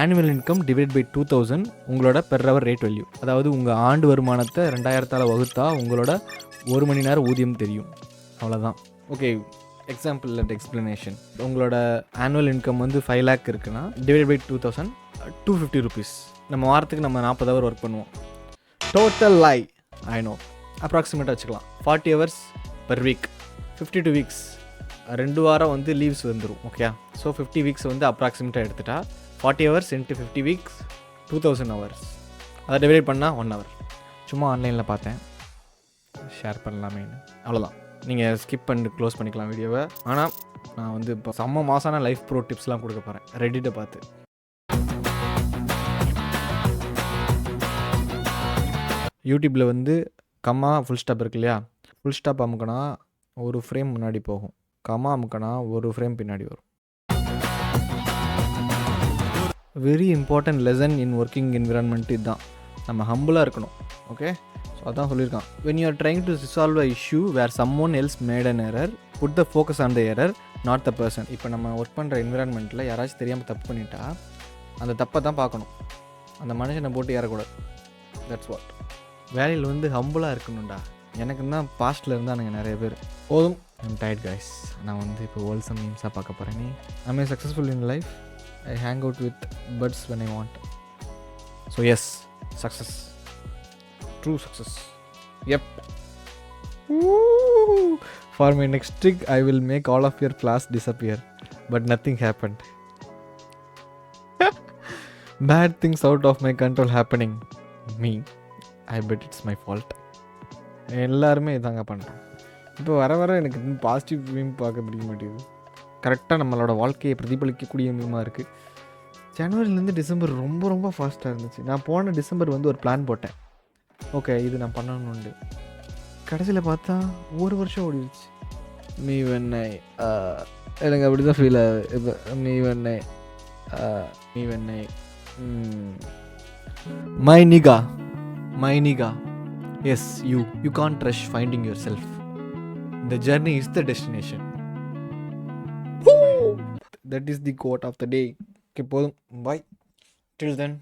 Annual income divide by 2000 உங்களோட per hour rate value. அதாவது உங்கள் ஆண்டு வருமானத்தை 2000ஆல் வகுத்தா உங்களோட ஒரு மணி நேரம் ஊதியம் தெரியும். அவ்வளோதான். Okay, example and explanation. உங்களோட ஆனுவல் இன்கம் வந்து 5 lakh இருக்குன்னா டிவைட் பை 2000 250 rupees. நம்ம வாரத்துக்கு நம்ம 40 hour ஒர்க் பண்ணுவோம். டோட்டல் லை ஐ நோ, அப்ராக்சிமேட்டாக வச்சுக்கலாம். 40 hours per week, 52 weeks. 2 வாரம் வந்து லீவ்ஸ் வந்துடும். ஓகே, ஸோ 50 weeks வந்து அப்ராக்சிமேட்டாக எடுத்துட்டா 40 hours into 50 weeks 2000 hours. அதை டிவைட் பண்ணால் 1 hour. சும்மா ஆன்லைனில் பார்த்தேன், ஷேர் பண்ணலாமேன்னு. அவ்வளோதான். நீங்கள் ஸ்கிப் பண்ணி க்ளோஸ் பண்ணிக்கலாம் வீடியோவை. ஆனால் நான் வந்து இப்போ செம்ம மாசான லைஃப் ப்ரோ டிப்ஸ்லாம் கொடுக்க போகிறேன் ரெடிட்டை பார்த்து. யூடியூப்பில் வந்து கம்மா ஃபுல் ஸ்டாப் இருக்கு இல்லையா, ஃபுல் ஸ்டாப் அமுக்கினா ஒரு ஃப்ரேம் முன்னாடி போகும், கம்மா அமுக்கினா ஒரு ஃப்ரேம் பின்னாடி வரும். Very important lesson in working environment இதுதான். நம்ம ஹம்பிளாக இருக்கணும். ஓகே, ஸோ அதான் சொல்லியிருக்கான். when you are trying to resolve a issue where someone else made an error, put the focus on the error, not the person. இப்போ நம்ம work பண்ணுற என்விரான்மெண்ட்டில் யாராச்சும் தெரியாமல் தப்பு பண்ணிட்டா அந்த தப்பை தான் பார்க்கணும், அந்த மனுஷனை போட்டு ஏறக்கூடாது. That's what. வேலையில் வந்து ஹம்பிளாக இருக்கணும்டா. எனக்கு தான் பாஸ்ட்டில் இருந்தானுங்க நிறைய பேர். போதும், ஐம் டயர்ட் கைஸ். நான் வந்து இப்போ ஹோல்சம் மீம்ஸாக பார்க்க போகிறேன். I am successful in life. I hang out with birds when I want. So yes, success. True success. Yep. Woo! For my next trick, I will make all of your class disappear. But nothing happened. Bad things out of my control happening. Me. I bet it's my fault. எல்லாருமே இதாங்க பண்ணுறோம். இப்போ வர வர எனக்கு positive meme பார்க்க பிடிக்க மாட்டேங்குது. கரெக்டாக நம்மளோட வாழ்க்கையை பிரதிபலிக்கக்கூடிய மீமாக இருக்குது. ஜனவரிலேருந்து டிசம்பர் ரொம்ப ரொம்ப ஃபாஸ்ட்டாக இருந்துச்சு. நான் போன டிசம்பர் வந்து ஒரு பிளான் போட்டேன். ஓகே, இது நான் பண்ணணுண்டு. கடைசியில் பார்த்தா ஒரு வருஷம் ஓடிடுச்சு. மீ வெண்ணை எனக்கு அப்படி தான் ஃபீல் ஆகுது. இப்போ மீ வெண்ணை மை நிகா yes you can't rush finding yourself. The journey is the destination. That is the quote of the day. Okay, போதும். Bye. Till then.